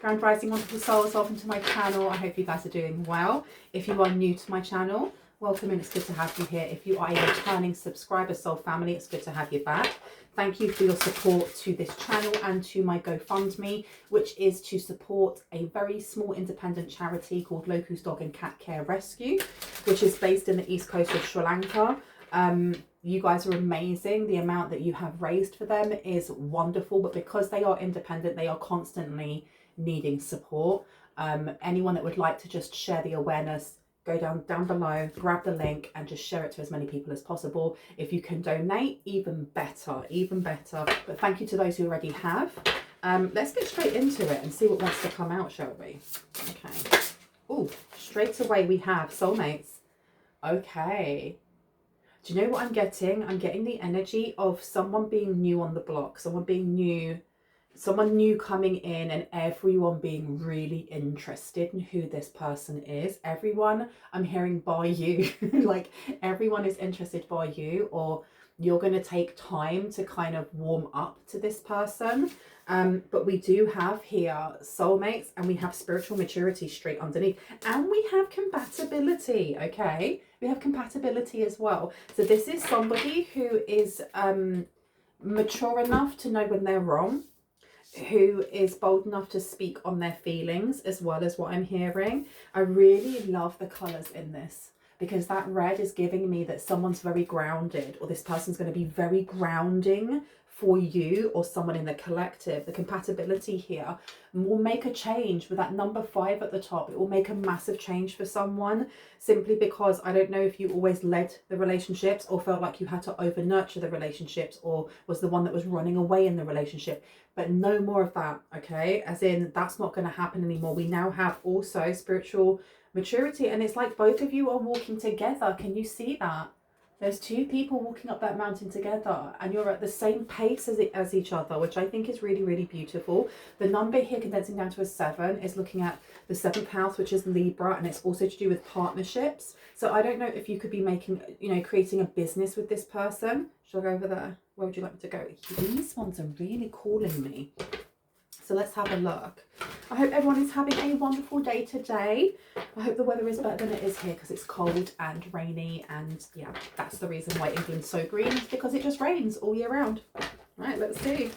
Grand Rising, wonderful souls, welcome to my channel. I hope you guys are doing well. If you are new to my channel, welcome and it's good to have you here. If you are a returning subscriber, soul family, it's good to have you back. Thank you for your support to this channel and to my GoFundMe, which is to support a very small independent charity called Locust Dog and Cat Care Rescue, which is based in the east coast of Sri Lanka. You guys are amazing. The amount that you have raised for them is wonderful, but because they are independent, they are constantly needing support. Anyone that would like to just share the awareness, go down below, grab the link and just share it to as many people as possible. If you can donate, even better, even better. But thank you to those who already have. Let's get straight into it and see what wants to come out, shall we? Okay. Oh, straight away we have soulmates. Okay. Do you know what I'm getting? I'm getting the energy of someone being new on the block, someone being new, someone new coming in, and everyone being really interested in who this person is. Everyone, I'm hearing by you, like everyone is interested by you, or you're going to take time to kind of warm up to this person. But we do have here soulmates, and we have spiritual maturity straight underneath, and we have compatibility. Okay, we have compatibility as well. So this is somebody who is mature enough to know when they're wrong, who is bold enough to speak on their feelings as well, as what I'm hearing. I really love the colors in this, because that red is giving me that someone's very grounded, or this person's going to be very grounding for you or someone in the collective. The compatibility here will make a change with that number 5 at the top. It will make a massive change for someone, simply because I don't know if you always led the relationships or felt like you had to over nurture the relationships, or was the one that was running away in the relationship. But no more of that, okay? As in, that's not going to happen anymore. We now have also spiritual maturity, and it's like both of you are walking together. Can you see that? There's 2 people walking up that mountain together, and you're at the same pace as each other, which I think is really, really beautiful. The number here condensing down to a 7 is looking at the 7th house, which is Libra, and it's also to do with partnerships. So I don't know if you could be making, creating a business with this person. Should I go over there? Where would you like me to go? These ones are really calling me. So let's have a look. I hope everyone is having a wonderful day today. I hope the weather is better than it is here, because it's cold and rainy, and yeah, that's the reason why England's so green, is because it just rains all year round. Right, let's see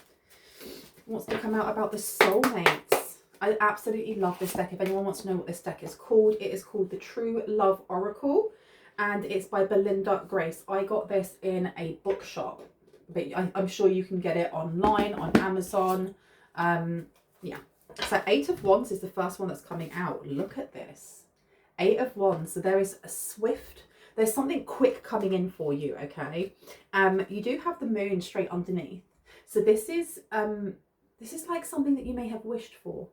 what's to come out about the soulmates. I absolutely love this deck. If anyone wants to know what this deck is called, it is called the True Love Oracle, and it's by Belinda Grace. I got this in a bookshop, but I'm sure you can get it online on Amazon. Yeah, so 8 of Wands is the first one that's coming out. Look at this, 8 of Wands. So there is a swift, there's something quick coming in for you. Okay, you do have the moon straight underneath, so this is like something that you may have wished for.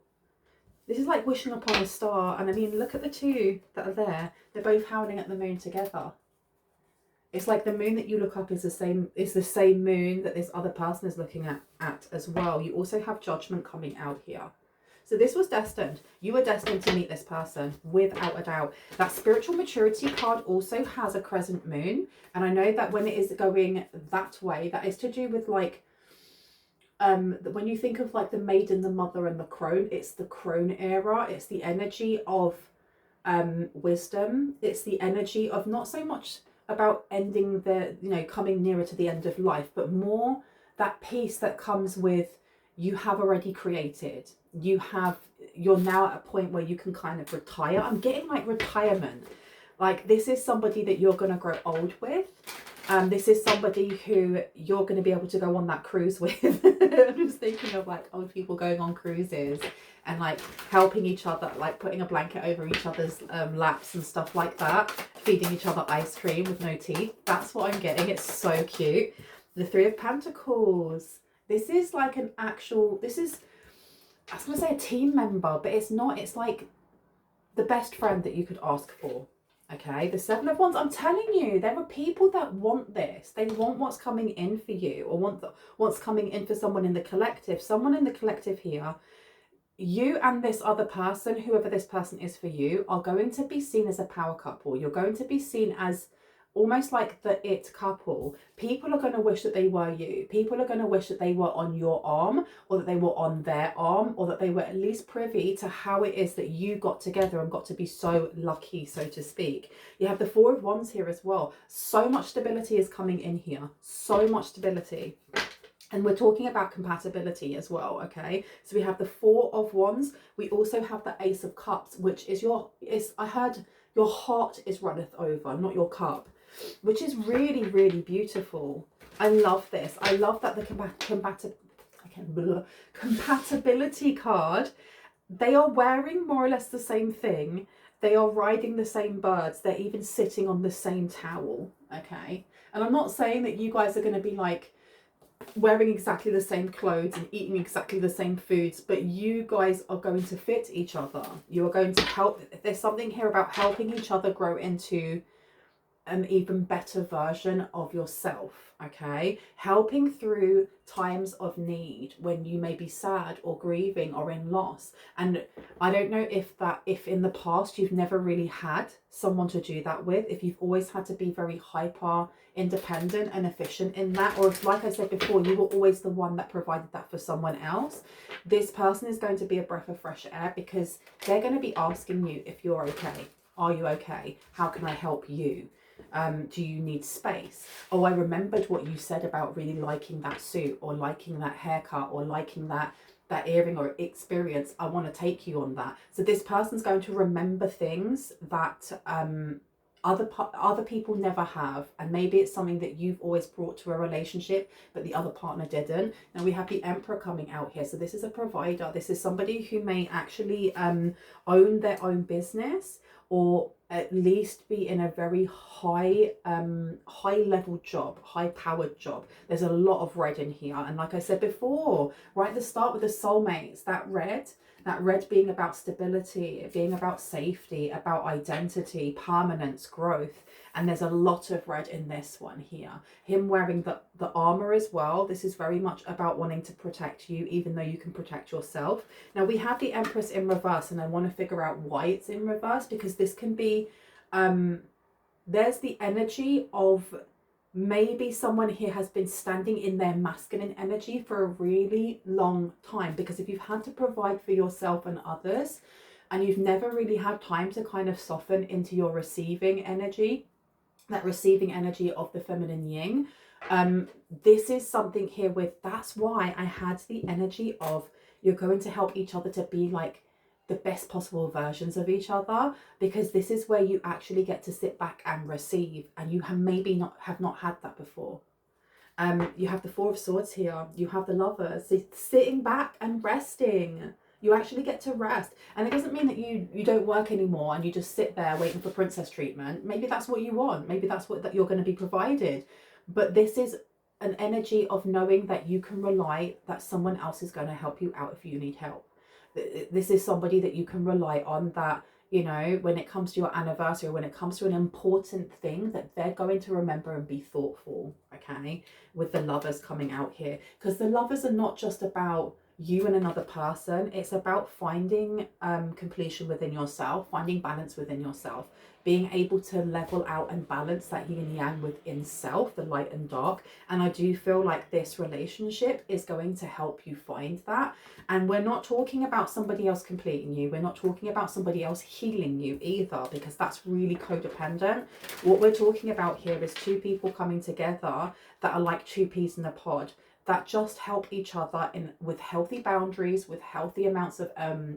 This is like wishing upon a star. And I mean, look at the 2 that are there, they're both howling at the moon together. It's like the moon that you look up is the same moon that this other person is looking at as well. You also have judgment coming out here. So this was destined. You were destined to meet this person, without a doubt. That spiritual maturity card also has a crescent moon. And I know that when it is going that way, that is to do with like, when you think of like the maiden, the mother and the crone, it's the crone era. It's the energy of wisdom. It's the energy of not so much about ending the, coming nearer to the end of life, but more that peace that comes with, you have already created, you're now at a point where you can kind of retire. I'm getting like retirement. Like this is somebody that you're going to grow old with. This is somebody who you're going to be able to go on that cruise with. I'm just thinking of like old people going on cruises and like helping each other, like putting a blanket over each other's laps and stuff like that, feeding each other ice cream with no teeth. That's what I'm getting. It's so cute. The 3 of Pentacles. This is like an actual, I was going to say a team member, but it's not. It's like the best friend that you could ask for. Okay, the 7 of Wands, I'm telling you, there are people that want this. They want what's coming in for you, or want what's coming in for someone in the collective. Someone in the collective here, you and this other person, whoever this person is for you, are going to be seen as a power couple. You're going to be seen as almost like the it couple. People are going to wish that they were you. People are going to wish that they were on your arm, or that they were on their arm, or that they were at least privy to how it is that you got together and got to be so lucky, so to speak. You have the Four of Wands here as well. So much stability is coming in here. So much stability. And we're talking about compatibility as well, okay? So we have the Four of Wands. We also have the Ace of Cups, which is I heard your heart is runneth over, not your cup, which is really, really beautiful. I love this. I love that the compatibility card, they are wearing more or less the same thing. They are riding the same birds. They're even sitting on the same towel, okay? And I'm not saying that you guys are going to be like wearing exactly the same clothes and eating exactly the same foods, but you guys are going to fit each other. You are going to help. There's something here about helping each other grow into an even better version of yourself, okay? Helping through times of need when you may be sad or grieving or in loss. And I don't know if in the past you've never really had someone to do that with, if you've always had to be very hyper independent and efficient in that, or if, like I said before, you were always the one that provided that for someone else. This person is going to be a breath of fresh air, because they're going to be asking you if you're okay. Are you okay? How can I help you? Do you need space? Oh, I remembered what you said about really liking that suit, or liking that haircut, or liking that earring or experience. I want to take you on that. So this person's going to remember things that other people never have, and maybe it's something that you've always brought to a relationship but the other partner didn't. Now we have the Emperor coming out here, so this is a provider. This is somebody who may actually own their own business, or at least be in a very high level job, high powered job. There's a lot of red in here, and like I said before, right at the start with the soulmates, that red being about stability, being about safety, about identity, permanence, growth. And there's a lot of red in this one here. Him wearing the armor as well. This is very much about wanting to protect you, even though you can protect yourself. Now we have the Empress in reverse, and I want to figure out why it's in reverse, because this can be, there's the energy of maybe someone here has been standing in their masculine energy for a really long time, because if you've had to provide for yourself and others, and you've never really had time to kind of soften into your receiving energy, that receiving energy of the feminine yin, this is something here with, that's why I had the energy of you're going to help each other to be like the best possible versions of each other, because this is where you actually get to sit back and receive, and you have maybe have not had that before. You have the Four of Swords here. You have the Lovers sitting back and resting. You actually get to rest, and it doesn't mean that you don't work anymore and you just sit there waiting for princess treatment. Maybe that's what you want. Maybe that's what that you're going to be provided. But this is an energy of knowing that you can rely that someone else is going to help you out if you need help. This is somebody that you can rely on, that, you know, when it comes to your anniversary, when it comes to an important thing, that they're going to remember and be thoughtful, okay? With the Lovers coming out here, because the Lovers are not just about you and another person. It's about finding completion within yourself, finding balance within yourself, being able to level out and balance that yin and yang within self, the light and dark. And I do feel like this relationship is going to help you find that. And we're not talking about somebody else completing you. We're not talking about somebody else healing you either, because that's really codependent. What we're talking about here is two people coming together that are like two peas in a pod, that just help each other in with healthy boundaries, with healthy amounts of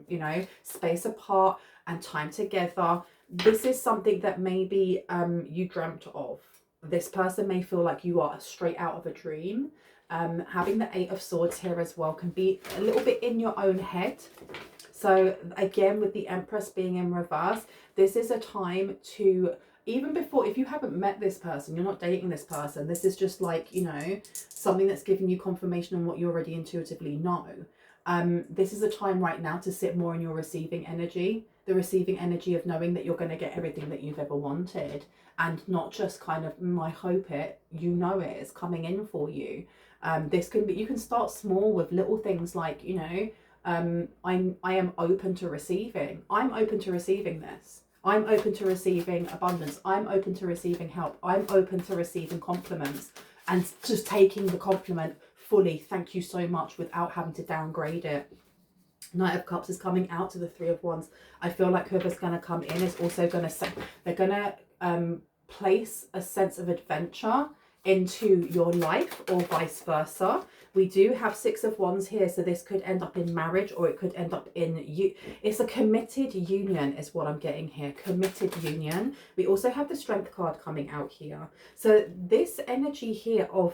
you know, space apart and time together. This is something that maybe you dreamt of. This person may feel like you are straight out of a dream. Having the Eight of Swords here as well can be a little bit in your own head. So again, with the Empress being in reverse, this is a time to, even before, if you haven't met this person, you're not dating this person, this is just like, you know, something that's giving you confirmation on what you already intuitively know. This is a time right now to sit more in your receiving energy, the receiving energy of knowing that you're going to get everything that you've ever wanted, and not just kind of, I hope it, you know, it is coming in for you. This can be, you can start small with little things like, you know, I am open to receiving. I'm open to receiving this. I'm open to receiving abundance. I'm open to receiving help. I'm open to receiving compliments and just taking the compliment fully. Thank you so much, without having to downgrade it. Knight of Cups is coming out to the Three of Wands. I feel like whoever's going to come in is also going to say, they're going to place a sense of adventure into your life, or vice versa. We do have Six of Wands here, so this could end up in marriage, or it could end up in you. It's a committed union is what I'm getting here. Committed union. We also have the Strength card coming out here. So this energy here of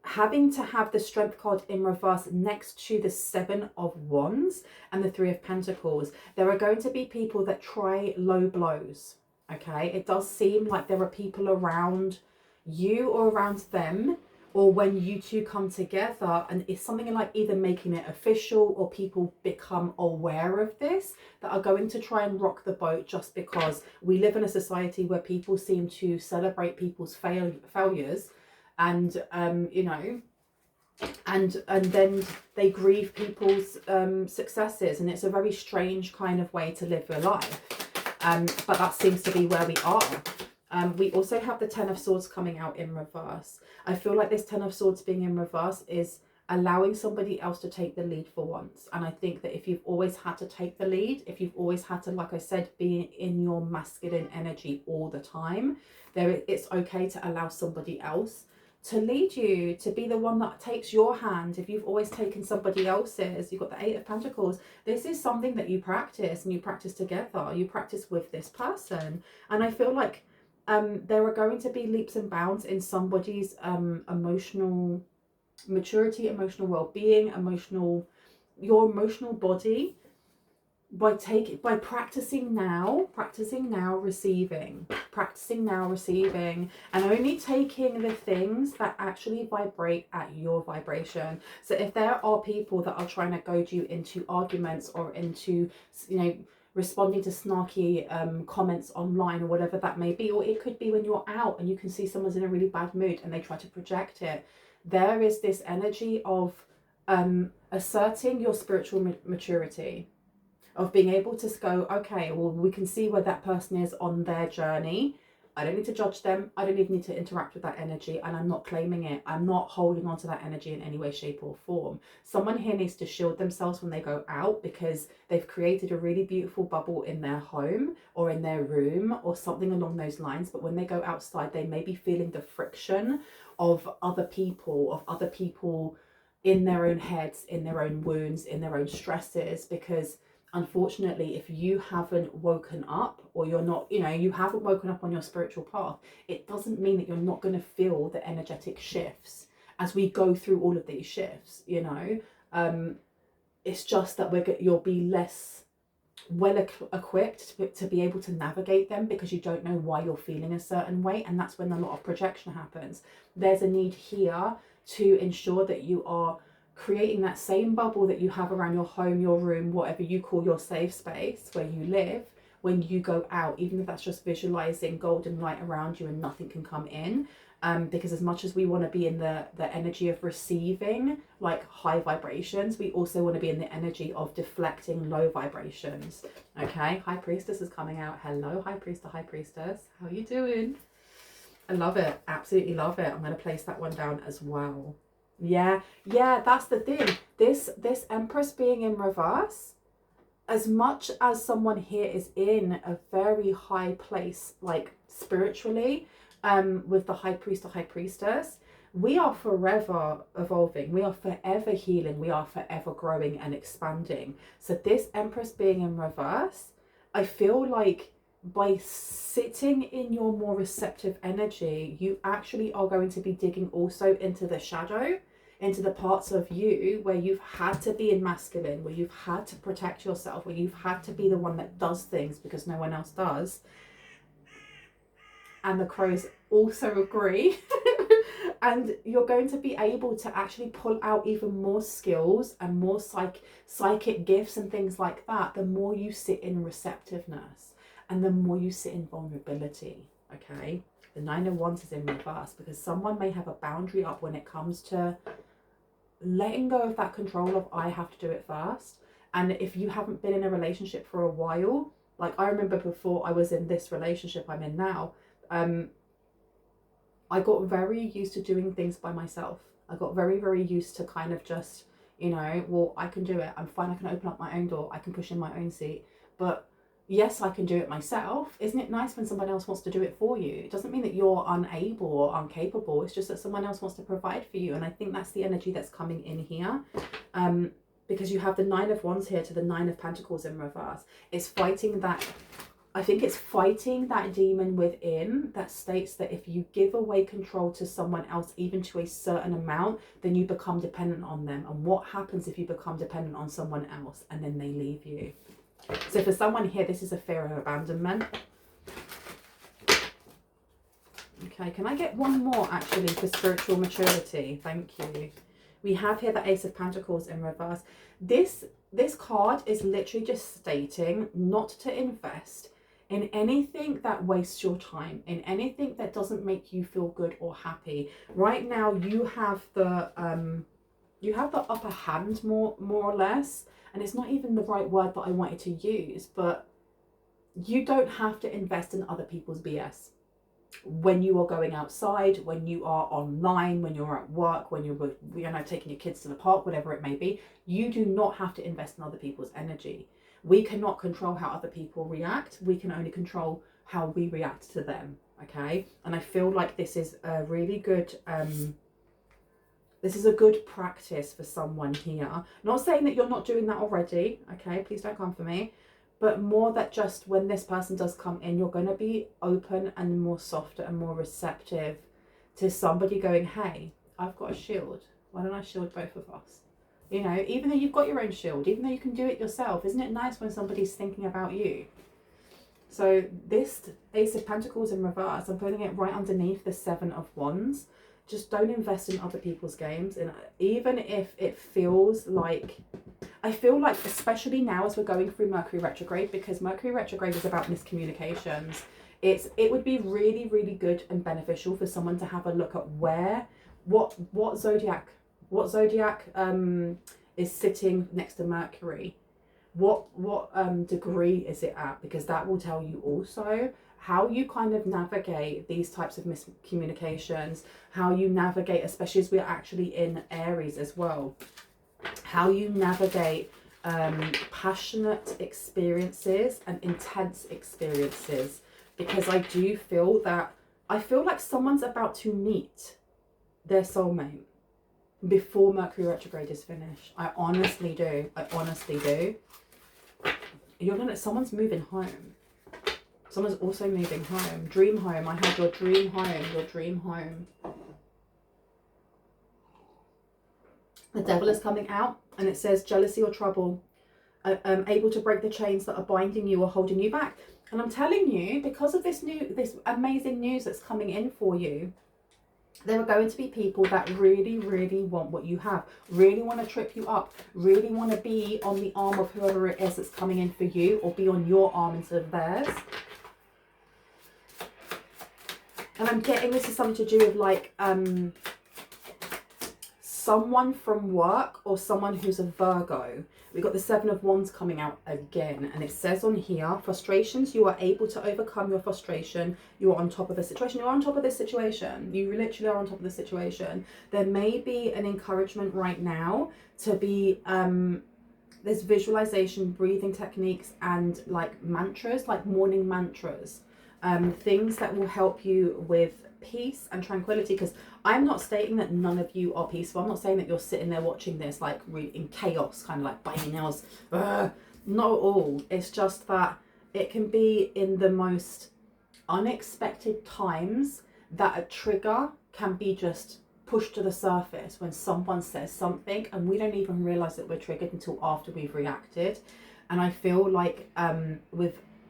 having to have the Strength card in reverse next to the Seven of Wands and the Three of Pentacles, there are going to be people that try low blows. Okay, it does seem like there are people around you or around them, or when you two come together, and it's something like either making it official or people become aware of this, that are going to try and rock the boat, just because we live in a society where people seem to celebrate people's failures, and you know, and then they grieve people's successes, and it's a very strange kind of way to live your life. But that seems to be where we are. We also have the Ten of Swords coming out in reverse. I feel like this Ten of Swords being in reverse is allowing somebody else to take the lead for once. And I think that if you've always had to take the lead, if you've always had to, like I said, be in your masculine energy all the time, it's okay to allow somebody else to lead you, to be the one that takes your hand. If you've always taken somebody else's, you've got the Eight of Pentacles. This is something that you practice, and you practice together. You practice with this person. And I feel like there are going to be leaps and bounds in somebody's emotional maturity, emotional well-being, your emotional body, by practicing now receiving, and only taking the things that actually vibrate at your vibration. So if there are people that are trying to goad you into arguments, or into, you know, responding to snarky comments online, or whatever that may be, or it could be when you're out and you can see someone's in a really bad mood and they try to project it, there is this energy of asserting your spiritual maturity, of being able to go, okay, well, we can see where that person is on their journey. I don't need to judge them. I don't even need to interact with that energy, and I'm not claiming it. I'm not holding on to that energy in any way, shape or form. Someone here needs to shield themselves when they go out, because they've created a really beautiful bubble in their home or in their room or something along those lines. But when they go outside, they may be feeling the friction of other people in their own heads, in their own wounds, in their own stresses, because unfortunately, if you haven't woken up, or you're not, you know, you haven't woken up on your spiritual path, it doesn't mean that you're not going to feel the energetic shifts as we go through all of these shifts, you know. It's just that you'll be less well equipped to be able to navigate them, because you don't know why you're feeling a certain way, and that's when a lot of projection happens. There's a need here to ensure that you are creating that same bubble that you have around your home, your room, whatever you call your safe space where you live, when you go out, even if that's just visualizing golden light around you and nothing can come in. Because as much as we want to be in the energy of receiving like high vibrations, we also want to be in the energy of deflecting low vibrations. Okay, High Priestess is coming out. Hello, High Priest, High Priestess. How are you doing? I love it. Absolutely love it. I'm going to place that one down as well. Yeah, that's the thing. This Empress being in reverse, as much as someone here is in a very high place, like spiritually, with the High Priest or High Priestess, we are forever evolving, we are forever healing, we are forever growing and expanding. So this Empress being in reverse, I feel like by sitting in your more receptive energy, you actually are going to be digging also into the shadow, into the parts of you where you've had to be in masculine, where you've had to protect yourself, where you've had to be the one that does things because no one else does. And the crows also agree. And you're going to be able to actually pull out even more skills and more psychic gifts and things like that, the more you sit in receptiveness. And the more you sit in vulnerability, okay? The Nine of Wands is in reverse, because someone may have a boundary up when it comes to letting go of that control of I have to do it first. And if you haven't been in a relationship for a while, Like, I remember before I was in this relationship I'm in now, I got very used to doing things by myself. I got very, very used to kind of just, you know, well, I can do it. I'm fine. I can open up my own door. I can push in my own seat. But yes, I can do it myself. Isn't it nice when someone else wants to do it for you? It doesn't mean that you're unable or incapable. It's just that someone else wants to provide for you. And I think that's the energy that's coming in here. Because you have the Nine of Wands here to the Nine of Pentacles in reverse. It's fighting that, I think it's fighting that demon within that states that if you give away control to someone else, even to a certain amount, then you become dependent on them. And what happens if you become dependent on someone else and then they leave you? So for someone here, this is a fear of abandonment. Okay, can I get one more actually for spiritual maturity? Thank you. We have here the Ace of Pentacles in reverse. This card is literally just stating not to invest in anything that wastes your time, in anything that doesn't make you feel good or happy. Right now, you have the upper hand more or less, and it's not even the right word that I wanted to use, but you don't have to invest in other people's BS. When you are going outside, when you are online, when you're at work, when you're, you know, taking your kids to the park, whatever it may be, you do not have to invest in other people's energy. We cannot control how other people react. We can only control how we react to them, okay? And I feel like this is a really good, this is a good practice for someone here. Not saying that you're not doing that already, okay? Please don't come for me. But more that just when this person does come in, you're going to be open and more softer and more receptive to somebody going, hey, I've got a shield. Why don't I shield both of us? You know, even though you've got your own shield, even though you can do it yourself, isn't it nice when somebody's thinking about you? So this Ace of Pentacles in reverse, I'm putting it right underneath the Seven of Wands. Just don't invest in other people's games. And even if it feels like, I feel like, especially now as we're going through Mercury retrograde, because Mercury retrograde is about miscommunications, it would be really, really good and beneficial for someone to have a look at what zodiac is sitting next to Mercury. What degree is it at? Because that will tell you also how you kind of navigate these types of miscommunications, how you navigate, especially as we're actually in Aries as well, how you navigate passionate experiences and intense experiences. Because I do feel like someone's about to meet their soulmate before Mercury retrograde is finished. I honestly do. Someone's moving home. Someone's also moving home. Dream home. I had your dream home. Your dream home. The Devil is coming out, and it says jealousy or trouble, able to break the chains that are binding you or holding you back. And I'm telling you, because of this amazing news that's coming in for you, there are going to be people that really, really want what you have, really want to trip you up, really want to be on the arm of whoever it is that's coming in for you, or be on your arm instead of theirs. And I'm getting this is something to do with like someone from work or someone who's a Virgo. We've got the Seven of Wands coming out again, and it says on here, frustrations, you are able to overcome your frustration. You are on top of the situation. You're on top of this situation. You literally are on top of the situation. There may be an encouragement right now to be, there's visualization, breathing techniques, and like mantras, like morning mantras. Things that will help you with peace and tranquility, because I'm not stating that none of you are peaceful. I'm not saying that you're sitting there watching this like in chaos, kind of like biting nails. Not at all. It's just that it can be in the most unexpected times that a trigger can be just pushed to the surface when someone says something and we don't even realize that we're triggered until after we've reacted. And I feel like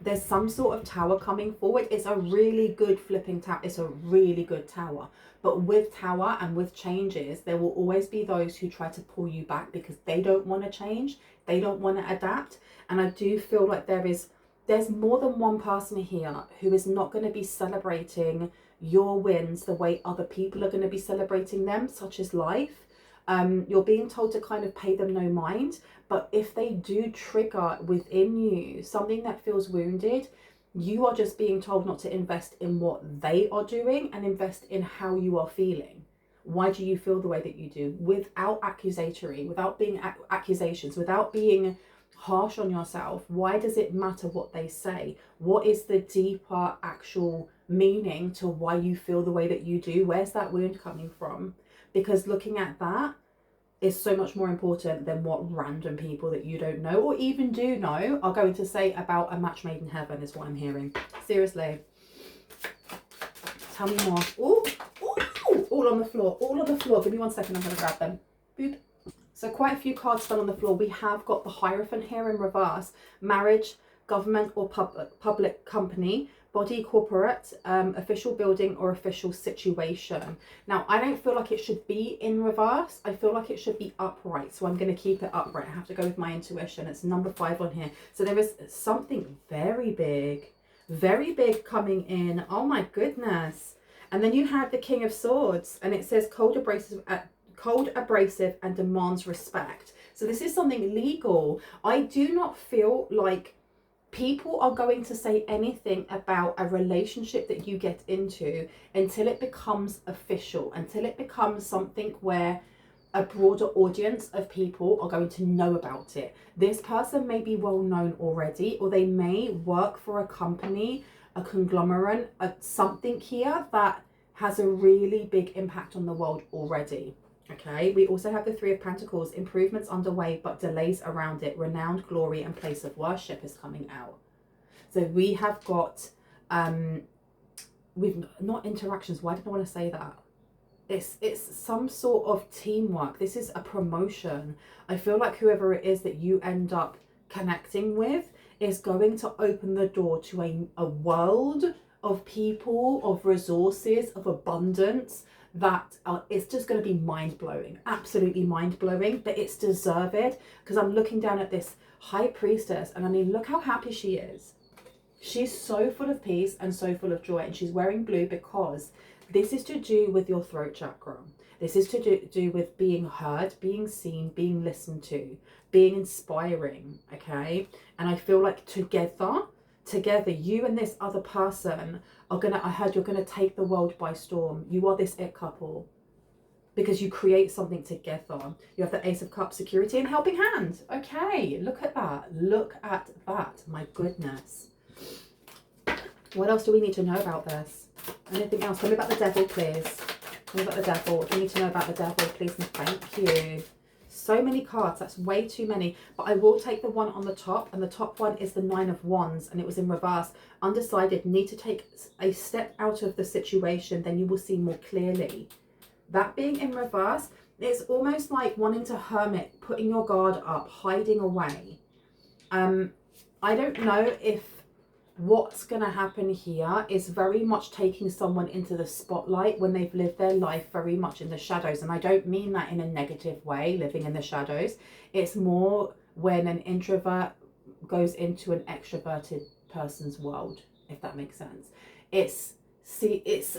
there's some sort of tower coming forward. It's a really good flipping tower. It's a really good tower. But with tower and with changes, there will always be those who try to pull you back because they don't want to change. They don't want to adapt. And I do feel like there's more than one person here who is not going to be celebrating your wins the way other people are going to be celebrating them, such as life. You're being told to kind of pay them no mind. But if they do trigger within you something that feels wounded, you are just being told not to invest in what they are doing and invest in how you are feeling. Why do you feel the way that you do? Without accusatory, without being accusations, without being harsh on yourself. Why does it matter what they say? What is the deeper actual meaning to why you feel the way that you do? Where's that wound coming from? Because looking at that is so much more important than what random people that you don't know or even do know are going to say about a match made in heaven, is what I'm hearing. Seriously. Tell me more. Ooh, ooh, all on the floor, all on the floor. Give me 1 second, I'm going to grab them. Boop. So quite a few cards fell on the floor. We have got the Hierophant here in reverse. Marriage, government or public company, body, corporate, official building or official situation. Now, I don't feel like it should be in reverse. I feel like it should be upright. So I'm going to keep it upright. I have to go with my intuition. It's number 5 on here. So there is something very big coming in. Oh my goodness. And then you have the King of Swords and it says cold, abrasive and demands respect. So this is something legal. I do not feel like people are going to say anything about a relationship that you get into until it becomes official, until it becomes something where a broader audience of people are going to know about it. This person may be well known already, or they may work for a company, a conglomerate, something here that has a really big impact on the world already. Okay, we also have the 3 of Pentacles. Improvements underway, but delays around it. Renowned glory and place of worship is coming out. So we have got, we've not interactions. Why did I want to say that? It's some sort of teamwork. This is a promotion. I feel like whoever it is that you end up connecting with is going to open the door to a world of people, of resources, of abundance, that it's just going to be mind-blowing, absolutely mind-blowing, but it's deserved. Because I'm looking down at this High Priestess and I mean, look how happy she is. She's so full of peace and so full of joy, and she's wearing blue because this is to do with your throat chakra. This is to do with being heard, being seen, being listened to, being inspiring, okay? And I feel like together, you and this other person are gonna, I heard you're gonna take the world by storm. You are this it couple because you create something together. You have the Ace of Cups, security and helping hand. Okay, look at that. Look at that. My goodness. What else do we need to know about this? Anything else? Tell me about the devil, please. Tell me about the devil. What do we need to know about the devil, please? And thank you. So many cards. That's way too many. But I will take the one on the top. And the top one is the 9 of Wands. And it was in reverse. Undecided. Need to take a step out of the situation. Then you will see more clearly. That being in reverse, it's almost like wanting to hermit, putting your guard up, hiding away. I don't know if what's going to happen here is very much taking someone into the spotlight when they've lived their life very much in the shadows. And I don't mean that in a negative way, living in the shadows. It's more when an introvert goes into an extroverted person's world, if that makes sense. It's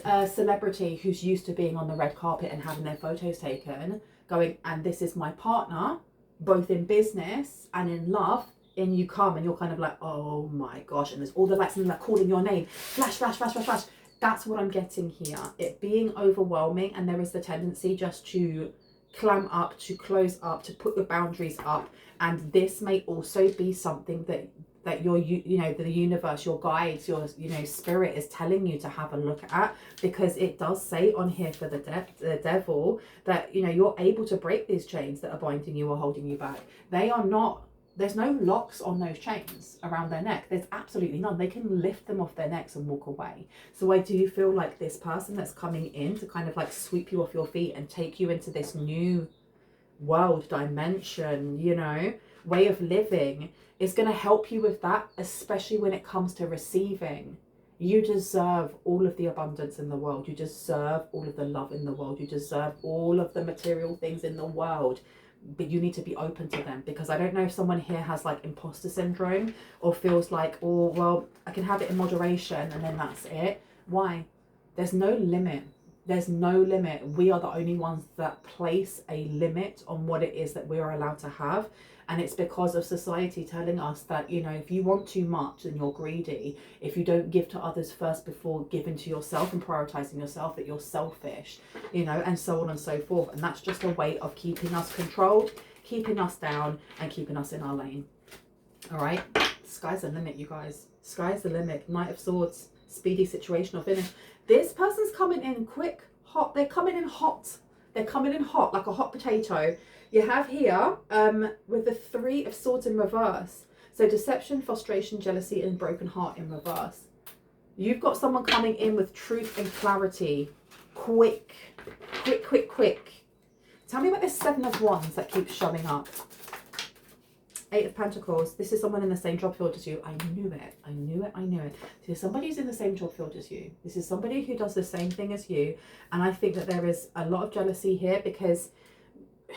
a celebrity who's used to being on the red carpet and having their photos taken, going, and this is my partner, both in business and in love. And you come and you're kind of like, oh my gosh, and there's all the lights and like calling your name, flash, flash, flash, flash, flash. That's what I'm getting here. It being overwhelming, and there is the tendency just to clam up, to close up, to put your boundaries up. And this may also be something that your, you know, the universe, your guides, your, you know, spirit is telling you to have a look at, because it does say on here for the devil that, you know, you're able to break these chains that are binding you or holding you back. They are not. There's no locks on those chains around their neck. There's absolutely none. They can lift them off their necks and walk away. So I do feel like this person that's coming in to kind of like sweep you off your feet and take you into this new world, dimension, you know, way of living is going to help you with that, especially when it comes to receiving. You deserve all of the abundance in the world. You deserve all of the love in the world. You deserve all of the material things in the world. But you need to be open to them, because I don't know if someone here has like imposter syndrome or feels like, oh, well, I can have it in moderation and then that's it. Why? There's no limit. There's no limit. We are the only ones that place a limit on what it is that we are allowed to have. And it's because of society telling us that, you know, if you want too much and you're greedy, if you don't give to others first before giving to yourself and prioritizing yourself, that you're selfish, you know, and so on and so forth. And that's just a way of keeping us controlled, keeping us down, and keeping us in our lane. All right, sky's the limit, you guys. Sky's the limit. Knight of Swords, speedy situational finish. This person's coming in quick, hot. They're coming in hot. They're coming in hot, like a hot potato. You have here with the Three of Swords in reverse. So deception, frustration, jealousy, and broken heart in reverse. You've got someone coming in with truth and clarity. Quick, quick, quick, quick. Tell me about this Seven of Wands that keeps showing up. Eight of Pentacles. This is someone in the same job field as you. I knew it. I knew it. I knew it. This is somebody who's in the same job field as you. This is somebody who does the same thing as you. And I think that there is a lot of jealousy here, because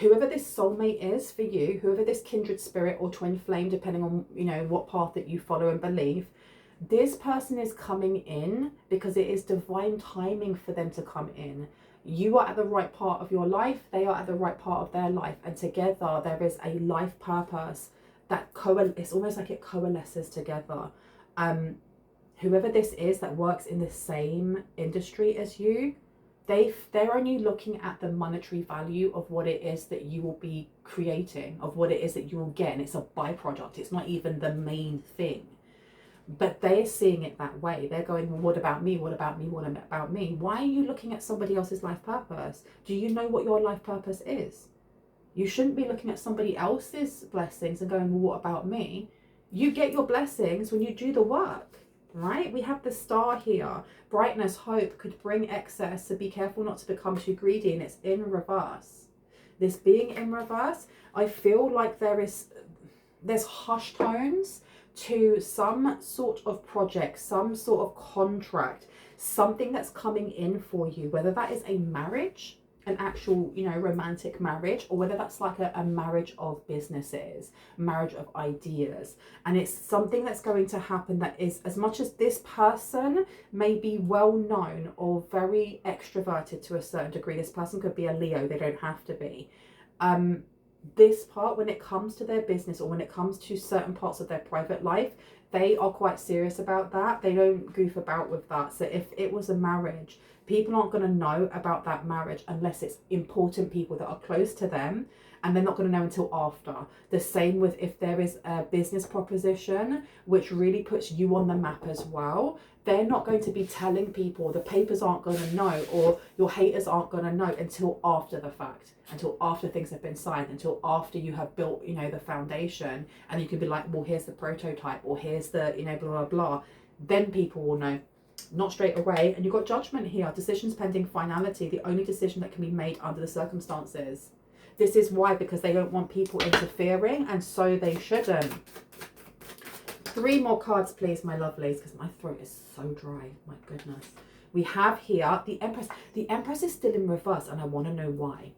whoever this soulmate is for you, whoever this kindred spirit or twin flame, depending on, you know, what path that you follow and believe, this person is coming in because it is divine timing for them to come in. You are at the right part of your life. They are at the right part of their life. And together there is a life purpose that it's almost like it coalesces together. Whoever this is that works in the same industry as you, they're only looking at the monetary value of what it is that you will be creating, of what it is that you will get, and it's a byproduct. It's not even the main thing. But they're seeing it that way. They're going, well, what about me? What about me? What about me? Why are you looking at somebody else's life purpose? Do you know what your life purpose is? You shouldn't be looking at somebody else's blessings and going, well, what about me? You get your blessings when you do the work, right? We have the Star here. Brightness, hope could bring excess, so be careful not to become too greedy, and it's in reverse. This being in reverse, I feel like there's hushed tones to some sort of project, some sort of contract, something that's coming in for you, whether that is a marriage, an actual, you know, romantic marriage, or whether that's like a marriage of businesses, marriage of ideas. And it's something that's going to happen that is, as much as this person may be well known or very extroverted to a certain degree, this person could be a Leo, they don't have to be. This part, when it comes to their business or when it comes to certain parts of their private life, they are quite serious about that. They don't goof about with that. So if it was a marriage, people aren't going to know about that marriage unless it's important people that are close to them, and they're not going to know until after. The same with if there is a business proposition which really puts you on the map as well, they're not going to be telling people, the papers aren't going to know, or your haters aren't going to know until after the fact, until after things have been signed, until after you have built, you know, the foundation, and you can be like, well, here's the prototype, or here's the, you know, blah, blah, blah. Then people will know. Not straight away. And you've got judgment here. Decisions pending finality, the only decision that can be made under the circumstances. This is why, because they don't want people interfering, and so they shouldn't. 3 more cards, please, my lovelies, because my throat is so dry. My goodness. We have here the Empress. The Empress is still in reverse, and I want to know why.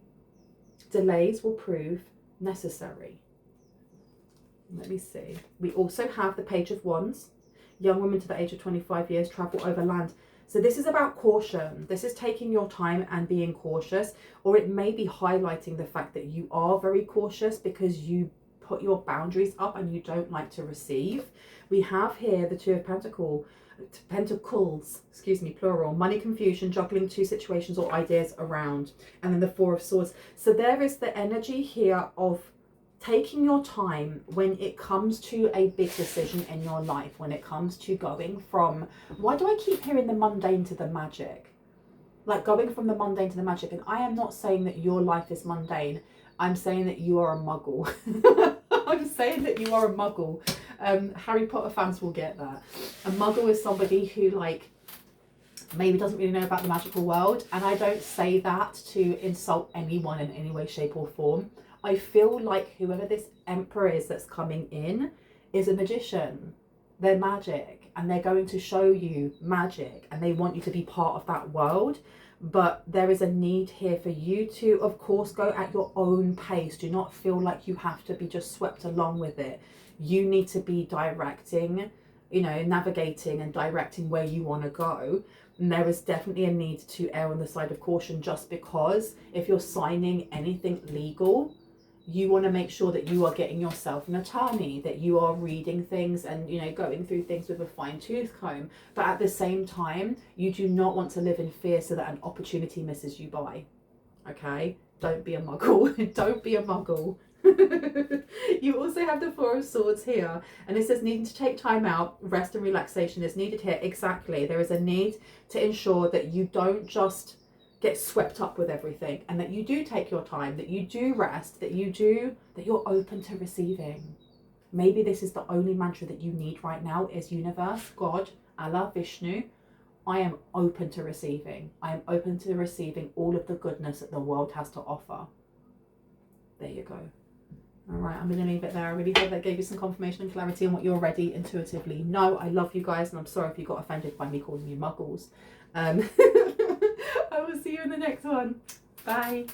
Delays will prove necessary. Let me see. We also have the Page of Wands. Young women to the age of 25 years travel overland. So this is about caution. This is taking your time and being cautious, or it may be highlighting the fact that you are very cautious because you put your boundaries up and you don't like to receive. We have here the Two of Pentacles, excuse me, plural, money confusion, juggling 2 situations or ideas around, and then the 4 of Swords. So there is the energy here of taking your time when it comes to a big decision in your life, when it comes to going from, why do I keep hearing the mundane to the magic? Like going from the mundane to the magic. And I am not saying that your life is mundane. I'm saying that you are a muggle. I'm saying that you are a muggle. Harry Potter fans will get that. A muggle is somebody who, like, maybe doesn't really know about the magical world. And I don't say that to insult anyone in any way, shape or form. I feel like whoever this Emperor is that's coming in is a magician. They're magic, and they're going to show you magic, and they want you to be part of that world. But there is a need here for you to, of course, go at your own pace. Do not feel like you have to be just swept along with it. You need to be directing you know, navigating and directing where you want to go. And there is definitely a need to err on the side of caution, just because if you're signing anything legal, you want to make sure that you are getting yourself an attorney, that you are reading things and, you know, going through things with a fine-tooth comb. But at the same time, you do not want to live in fear so that an opportunity misses you by. Okay? Don't be a muggle. Don't be a muggle. You also have the Four of Swords here, and it says needing to take time out, rest and relaxation is needed here. Exactly. There is a need to ensure that you don't just get swept up with everything, and that you do take your time, that you do rest, that you're open to receiving. Maybe this is the only mantra that you need right now is universe, God, Allah, Vishnu, I am open to receiving. I am open to receiving all of the goodness that the world has to offer. There you go. All right, I'm going to leave it there. I really hope that gave you some confirmation and clarity on what you already intuitively know. I love you guys, and I'm sorry if you got offended by me calling you muggles. I will see you in the next one. Bye.